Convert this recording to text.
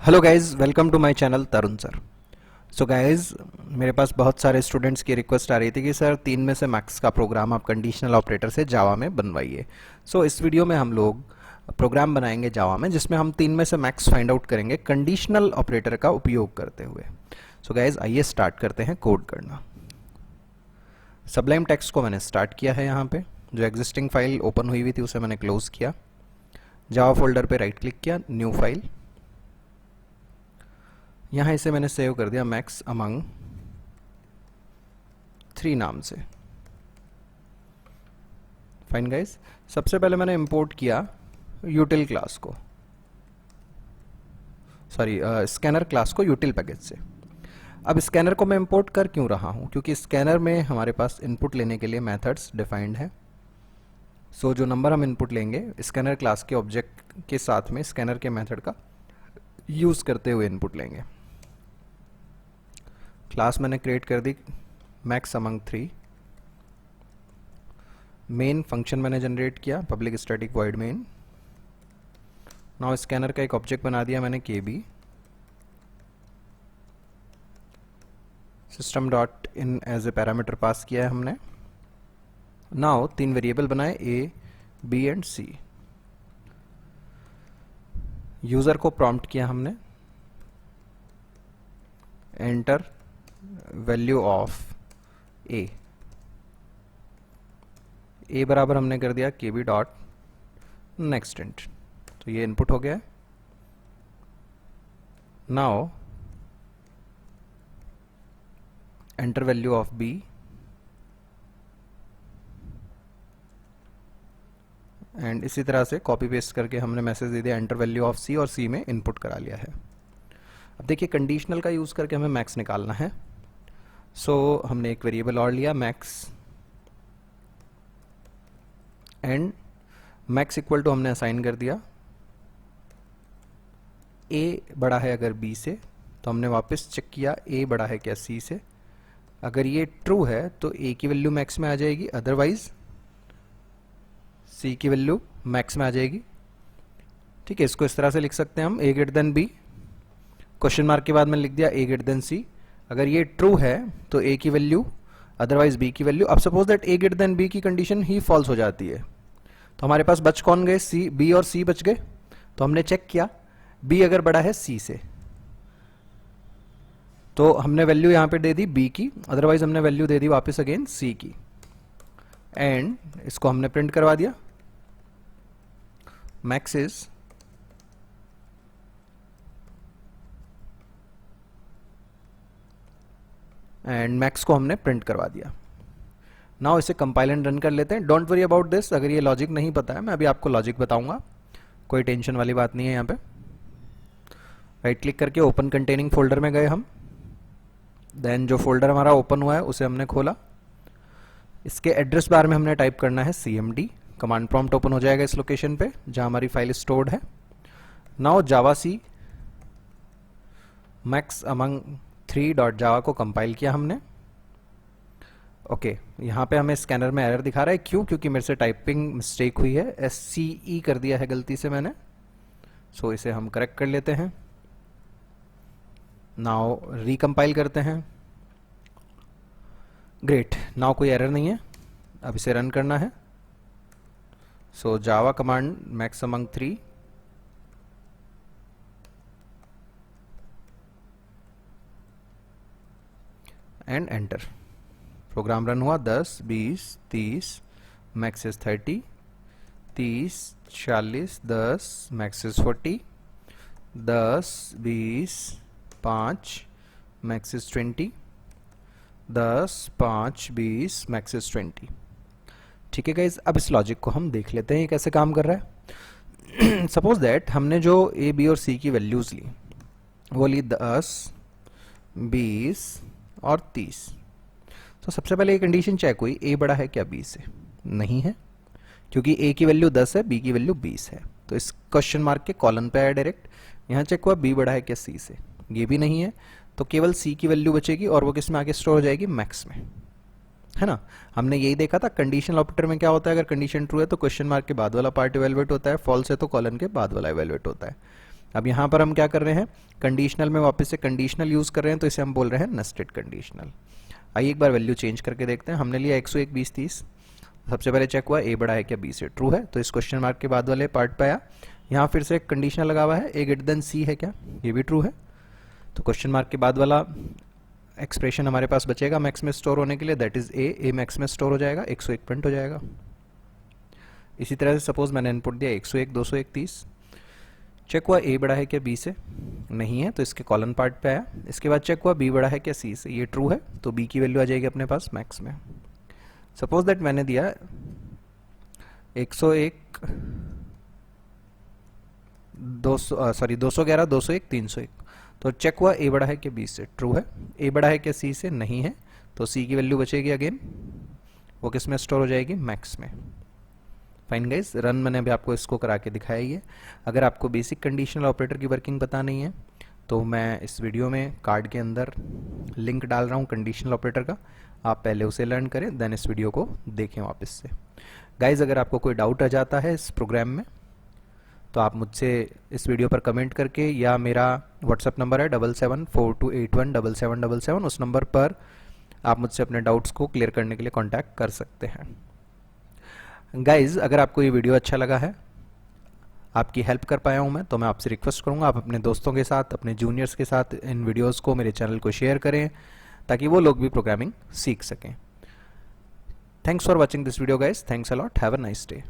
Hello guys, welcome to my channel Tarun sir. So guys, मेरे पास बहुत सारे स्टूडेंट्स की रिक्वेस्ट आ रही थी कि सर 3 में से मैक्स का प्रोग्राम आप कंडीशनल ऑपरेटर से जावा में बनवाइए। सो इस वीडियो में हम लोग प्रोग्राम बनाएंगे जावा में जिसमें हम 3 में से मैक्स फाइंड आउट करेंगे कंडीशनल ऑपरेटर का उपयोग करते हुए। सो गाइज, आइए स्टार्ट करते हैं कोड करना। सबलाइम टेक्स्ट को मैंने स्टार्ट किया है। यहाँ पे जो एग्जिस्टिंग फाइल ओपन हुई हुई थी उसे मैंने क्लोज किया। जावा फोल्डर पे राइट क्लिक किया, न्यू फाइल। यहाँ इसे मैंने सेव कर दिया मैक्स अमंग 3 नाम से। फाइन गाइस, सबसे पहले मैंने इंपोर्ट किया यूटिल क्लास को, सॉरी स्कैनर क्लास को यूटिल पैकेज से। अब स्कैनर को मैं इंपोर्ट कर क्यों रहा हूँ? क्योंकि स्कैनर में हमारे पास इनपुट लेने के लिए मेथड्स डिफाइंड है। सो जो नंबर हम इनपुट लेंगे स्कैनर क्लास के ऑब्जेक्ट के साथ में स्कैनर के मेथड का यूज़ करते हुए इनपुट लेंगे। क्लास मैंने क्रिएट कर दी मैक्स अमंग 3। मेन फंक्शन मैंने जनरेट किया public static void main. Now scanner का एक ऑब्जेक्ट बना दिया मैंने KB। System dot in as a parameter pass किया है हमने। नाउ 3 वेरिएबल बनाए A, B and C। User को प्रॉम्प्ट किया हमने एंटर वैल्यू ऑफ A बराबर हमने कर दिया KB डॉट नेक्स्ट इंट। तो ये इनपुट हो गया। Now enter value of B and इसी तरह से कॉपी पेस्ट करके हमने मैसेज दे दिया एंटर वैल्यू ऑफ C और C में इनपुट करा लिया है। अब देखिए कंडीशनल का यूज़ करके हमें मैक्स निकालना है। सो हमने एक वेरिएबल और लिया max and max equal to हमने असाइन कर दिया A बड़ा है अगर B से, तो हमने वापस चेक किया A बड़ा है क्या C से। अगर ये ट्रू है तो A की वैल्यू मैक्स में आ जाएगी, अदरवाइज C की वैल्यू मैक्स में आ जाएगी। ठीक है, इसको इस तरह से लिख सकते हैं हम A greater than B, question mark के बाद मैंने लिख दिया A ग्रेटर देन C। अगर ये ट्रू है तो A की वैल्यू अदरवाइज B की वैल्यू। अब suppose that A greater than B की कंडीशन ही फॉल्स हो जाती है तो हमारे पास बच कौन गए? B और C बच गए। तो हमने चेक किया B अगर बड़ा है C से तो हमने वैल्यू यहां पे दे दी B की, अदरवाइज हमने वैल्यू दे दी वापस अगेन C की एंड इसको हमने प्रिंट करवा दिया मैक्स इज एंड मैक्स को हमने प्रिंट करवा दिया। नाउ इसे कंपाइल एंड रन कर लेते हैं। डोंट वरी अबाउट दिस, अगर ये लॉजिक नहीं पता है मैं अभी आपको लॉजिक बताऊंगा, कोई टेंशन वाली बात नहीं है। यहाँ पे राइट क्लिक करके ओपन कंटेनिंग फोल्डर में गए हम। देन जो फोल्डर हमारा ओपन हुआ है उसे हमने खोला। इसके एड्रेस बार में हमने टाइप करना है CMD। कमांड प्रॉम्प्ट ओपन हो जाएगा इस लोकेशन पे जहां हमारी फाइल स्टोर्ड है। नाउ जावा सी मैक्स अमंग 3 डॉट जावा को कंपाइल किया हमने। ओके, यहाँ पे हमें स्कैनर में एरर दिखा रहा है, क्यों? क्योंकि मेरे से टाइपिंग मिस्टेक हुई है, SCE कर दिया है गलती से मैंने। सो इसे हम करेक्ट कर लेते हैं। नाउ रिकम्पाइल करते हैं। ग्रेट, नाउ कोई एरर नहीं है। अब इसे रन करना है। So Java command max among 3 and enter. Program run हुआ। 10, 20, 30, max is 30, 30, 40, 10, max is 40, 10, 20, 5, max is 20, 10, 5, 20, max is 20। ठीक है गाइज, अब इस लॉजिक को हम देख लेते हैं ये कैसे काम कर रहा है। सपोज दैट हमने जो A, B और C की वैल्यूज ली वो ली 10, 20 और 30। तो सबसे पहले ये कंडीशन चेक हुई A बड़ा है क्या B से? नहीं है, क्योंकि A की वैल्यू 10 है, B की वैल्यू 20 है। तो इस क्वेश्चन मार्क के कॉलन पे आया डायरेक्ट। यहाँ चेक हुआ B बड़ा है क्या C से? ये भी नहीं है, तो केवल C की वैल्यू बचेगी और वो किस में आगे स्टोर हो जाएगी? मैक्स में, है ना। हमने यही देखा था कंडीशनल ऑपरेटर में क्या होता है, अगर कंडीशन ट्रू है तो क्वेश्चन मार्क के बाद वाला पार्ट इवैल्यूएट होता है, फॉल्स है तो कॉलन के बाद वाला इवैल्यूएट होता है। अब यहाँ पर हम क्या कर रहे हैं, कंडीशनल में वापस से कंडीशनल यूज़ कर रहे हैं, तो इसे हम बोल रहे हैं नेस्टेड कंडीशनल। आइए एक बार वैल्यू चेंज करके देखते हैं। हमने लिया 101, 20, 30। सबसे पहले चेक हुआ ए बड़ा है क्या बी से, ट्रू है, तो इस क्वेश्चन मार्क के बाद वाले पार्ट पे आया। यहाँ फिर से कंडीशनल लगा हुआ है, ए ग्रेटर देन सी है क्या, ये भी ट्रू है, तो क्वेश्चन मार्क के बाद वाला एक्सप्रेशन हमारे पास बचेगा मैक्स में स्टोर होने के लिए, दैट इज ए मैक्स में स्टोर हो जाएगा, 101 प्रिंट हो जाएगा। इसी तरह से सपोज मैंने इनपुट दिया 101, 201, 30। चेक हुआ ए बड़ा है क्या बी से, नहीं है, तो इसके कॉलन पार्ट पे आया। इसके बाद चेक हुआ बी बड़ा है क्या सी से, ये ट्रू है, तो बी की वैल्यू आ जाएगी अपने पास मैक्स में। सपोज दैट मैंने दिया 101, 211, 201, 301, तो चेक हुआ ए बड़ा है क्या बी से, ट्रू है, ए बड़ा है क्या सी से, नहीं है, तो सी की वैल्यू बचेगी अगेन, वो किस में स्टोर हो जाएगी, मैक्स में। फाइन गाइस, रन मैंने अभी आपको इसको करा के दिखाया ही है। अगर आपको बेसिक कंडीशनल ऑपरेटर की वर्किंग पता नहीं है तो मैं इस वीडियो में कार्ड के अंदर लिंक डाल रहा हूँ कंडीशनल ऑपरेटर का, आप पहले उसे लर्न करें, देन इस वीडियो को देखें वापस से। गाइज अगर आपको कोई डाउट आ जाता है इस प्रोग्राम में तो आप मुझसे इस वीडियो पर कमेंट करके, या मेरा व्हाट्सअप नंबर है 7742817777, उस नंबर पर आप मुझसे अपने डाउट्स को क्लियर करने के लिए कांटेक्ट कर सकते हैं। गाइज अगर आपको ये वीडियो अच्छा लगा है, आपकी हेल्प कर पाया हूँ मैं, तो मैं आपसे रिक्वेस्ट करूँगा आप अपने दोस्तों के साथ, अपने जूनियर्स के साथ इन वीडियोस को, मेरे चैनल को शेयर करें ताकि वो लोग भी प्रोग्रामिंग सीख सकें। Thanks for watching this video guys, thanks a lot, have a nice day.